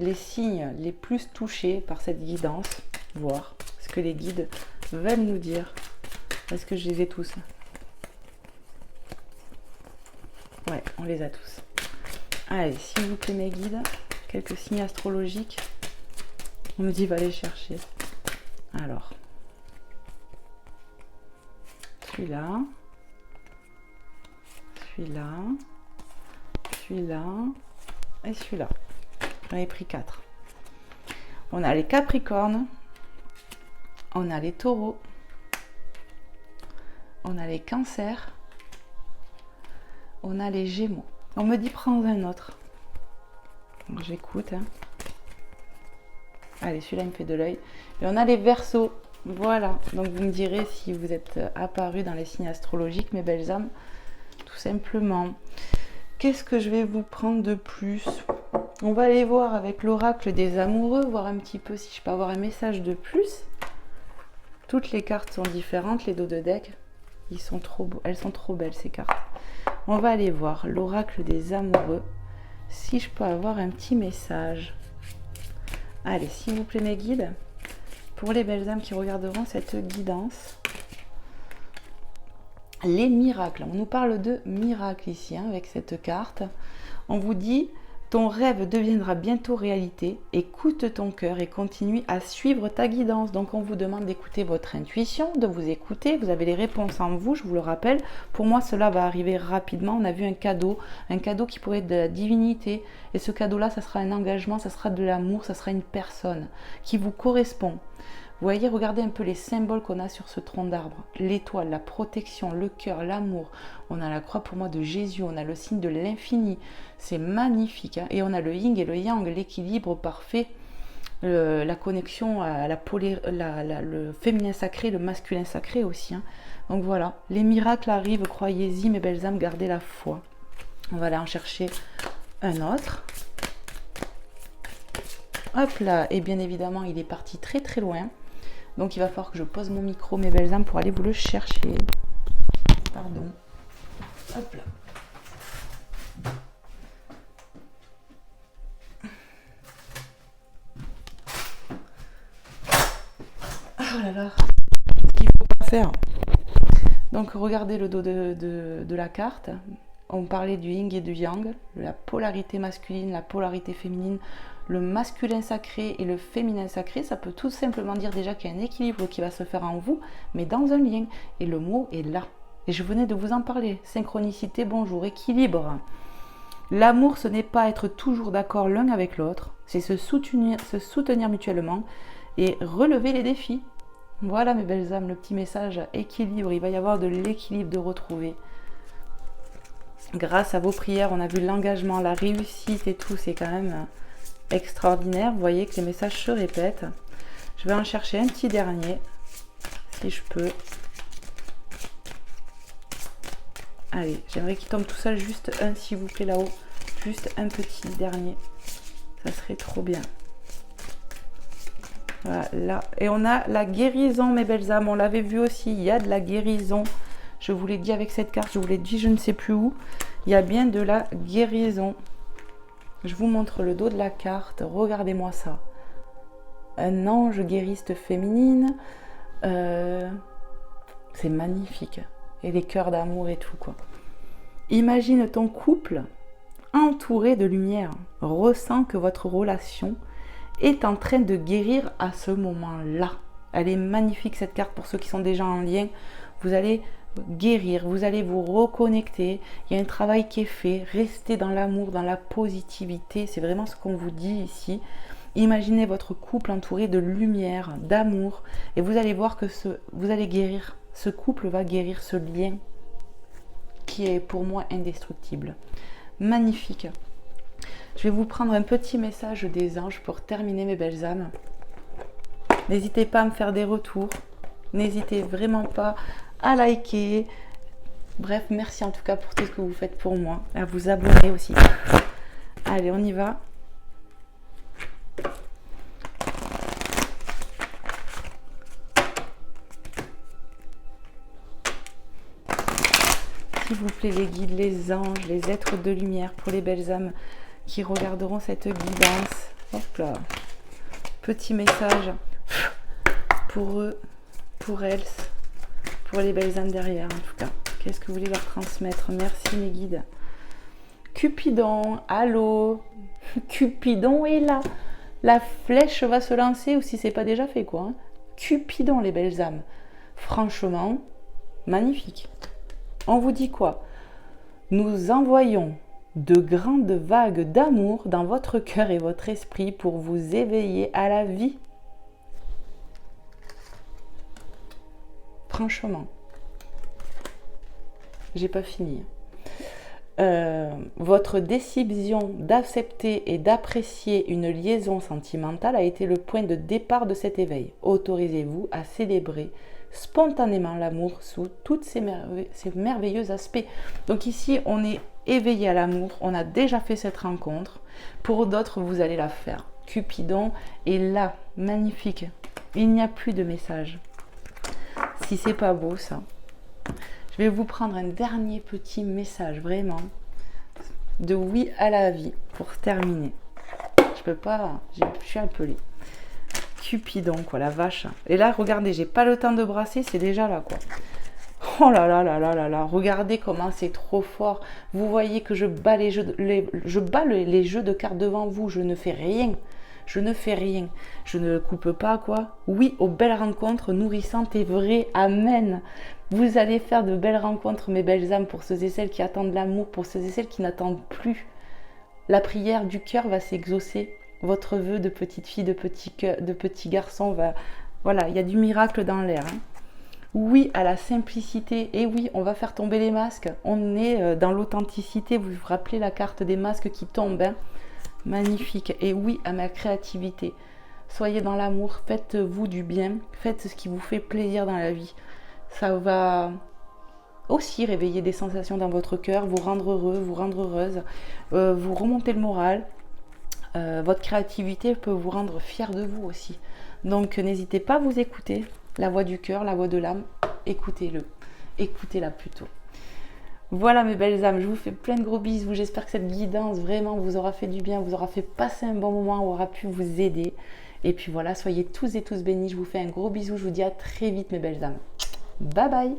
les signes les plus touchés par cette guidance, voir ce que les guides veulent nous dire. Est-ce que je les ai tous? Ouais, on les a tous. Allez, s'il vous plaît mes guides, quelques signes astrologiques On me dit, va les chercher. Alors, celui-là, celui-là, celui-là et celui-là. J'en ai pris 4. On a les Capricornes, on a les Taureaux, on a les Cancers, on a les Gémeaux. On me dit, prends un autre. J'écoute. Hein. Allez, celui-là, il me fait de l'œil. Et on a les Verseaux. Voilà. Donc, vous me direz si vous êtes apparus dans les signes astrologiques, mes belles âmes. Tout simplement. Qu'est-ce que je vais vous prendre de plus? On va aller voir avec l'oracle des amoureux, voir un petit peu si je peux avoir un message de plus. Toutes les cartes sont différentes, les dos de deck. Elles sont trop belles, ces cartes. On va aller voir l'oracle des amoureux, si je peux avoir un petit message. Allez, s'il vous plaît, mes guides, pour les belles âmes qui regarderont cette guidance. Les miracles. On nous parle de miracles ici, hein, avec cette carte. On vous dit, ton rêve deviendra bientôt réalité. Écoute ton cœur et continue à suivre ta guidance. Donc, on vous demande d'écouter votre intuition, de vous écouter. Vous avez les réponses en vous, je vous le rappelle. Pour moi, cela va arriver rapidement. On a vu un cadeau qui pourrait être de la divinité. Et ce cadeau-là, ça sera un engagement, ça sera de l'amour, ça sera une personne qui vous correspond. Vous voyez, regardez un peu les symboles qu'on a sur ce tronc d'arbre. L'étoile, la protection, le cœur, l'amour. On a la croix pour moi de Jésus, on a le signe de l'infini. C'est magnifique. Hein, et on a le yin et le yang, l'équilibre parfait, la connexion à le féminin sacré, le masculin sacré aussi. Hein. Donc voilà, les miracles arrivent, croyez-y mes belles âmes, gardez la foi. On va aller en chercher un autre. Hop là, et bien évidemment, il est parti très très loin. Donc il va falloir que je pose mon micro, mes belles âmes, pour aller vous le chercher. Pardon. Hop là. Oh là là. Ce qu'il ne faut pas faire. Donc regardez le dos de la carte. On parlait du yin et du yang, la polarité masculine, la polarité féminine, le masculin sacré et le féminin sacré. Ça peut tout simplement dire déjà qu'il y a un équilibre qui va se faire en vous, mais dans un lien. Et le mot est là. Et je venais de vous en parler. Synchronicité, bonjour, équilibre. L'amour, ce n'est pas être toujours d'accord l'un avec l'autre, c'est se soutenir mutuellement et relever les défis. Voilà mes belles âmes, le petit message équilibre. Il va y avoir de l'équilibre de retrouver. Grâce à vos prières, on a vu l'engagement, la réussite et tout, c'est quand même extraordinaire. Vous voyez que les messages se répètent. Je vais en chercher un petit dernier, si je peux. Allez, j'aimerais qu'il tombe tout seul, juste un s'il vous plaît là-haut. Juste un petit dernier. Ça serait trop bien. Voilà. Et on a la guérison, mes belles âmes. On l'avait vu aussi, il y a de la guérison. Je vous l'ai dit avec cette carte, je vous l'ai dit je ne sais plus où. Il y a bien de la guérison. Je vous montre le dos de la carte. Regardez-moi ça. Un ange guériste féminine. C'est magnifique. Et les cœurs d'amour et tout, quoi. Imagine ton couple entouré de lumière. Ressens que votre relation est en train de guérir à ce moment-là. Elle est magnifique cette carte pour ceux qui sont déjà en lien. Vous allez guérir, vous allez vous reconnecter. Il y a un travail qui est fait. Restez dans l'amour, dans la positivité. C'est vraiment ce qu'on vous dit ici. Imaginez votre couple entouré de lumière, d'amour. Et vous allez voir que vous allez guérir. Ce couple va guérir ce lien qui est pour moi indestructible. Magnifique. Je vais vous prendre un petit message des anges pour terminer mes belles âmes. N'hésitez pas à me faire des retours. N'hésitez vraiment pas à liker. Bref, merci en tout cas pour tout ce que vous faites pour moi. À vous abonner aussi. Allez, on y va. S'il vous plaît, les guides, les anges, les êtres de lumière, pour les belles âmes qui regarderont cette guidance. Hop là. Petit message pour eux, pour elles, pour les belles âmes derrière en tout cas. Qu'est-ce que vous voulez leur transmettre? Merci mes guides. Cupidon, allô? Cupidon est là. la flèche va se lancer, ou si c'est pas déjà fait quoi. Hein. Cupidon les belles âmes. Franchement, magnifique. On vous dit quoi? Nous envoyons de grandes vagues d'amour dans votre cœur et votre esprit pour vous éveiller à la vie. Franchement, j'ai pas fini. Votre décision d'accepter et d'apprécier une liaison sentimentale a été le point de départ de cet éveil. Autorisez-vous à célébrer spontanément l'amour sous tous ces merveilleux aspects. Donc ici, on est éveillé à l'amour, on a déjà fait cette rencontre. Pour d'autres, vous allez la faire. Cupidon est là, magnifique. Il n'y a plus de message. Si c'est pas beau ça. Je vais vous prendre un dernier petit message, vraiment, de oui à la vie, pour terminer. Je peux pas, je suis appelée. Cupidon, quoi, la vache. Et là, regardez, j'ai pas le temps de brasser, c'est déjà là, quoi. Oh là là là là là là, regardez comment c'est trop fort. Vous voyez que je bats les jeux de cartes devant vous, je ne fais rien. Je ne fais rien. Je ne coupe pas, quoi. Oui, aux belles rencontres nourrissantes et vraies. Amen. Vous allez faire de belles rencontres, mes belles âmes, pour ceux et celles qui attendent l'amour, pour ceux et celles qui n'attendent plus. La prière du cœur va s'exaucer. Votre vœu de petite fille, de petit garçon va... Voilà, il y a du miracle dans l'air. Hein. Oui à la simplicité. Et oui, on va faire tomber les masques. On est dans l'authenticité. Vous vous rappelez la carte des masques qui tombent, hein. Magnifique. Et oui à ma créativité. Soyez dans l'amour, faites-vous du bien, faites ce qui vous fait plaisir dans la vie. Ça va aussi réveiller des sensations dans votre cœur, vous rendre heureux, vous rendre heureuse, vous remonter le moral. Votre créativité peut vous rendre fier de vous aussi. Donc n'hésitez pas à vous écouter. La voix du cœur, la voix de l'âme, écoutez-le. Écoutez-la plutôt. Voilà mes belles âmes, je vous fais plein de gros bisous. J'espère que cette guidance vraiment vous aura fait du bien, vous aura fait passer un bon moment, aura pu vous aider. Et puis voilà, soyez tous et tous bénis. Je vous fais un gros bisou. Je vous dis à très vite mes belles âmes. Bye bye.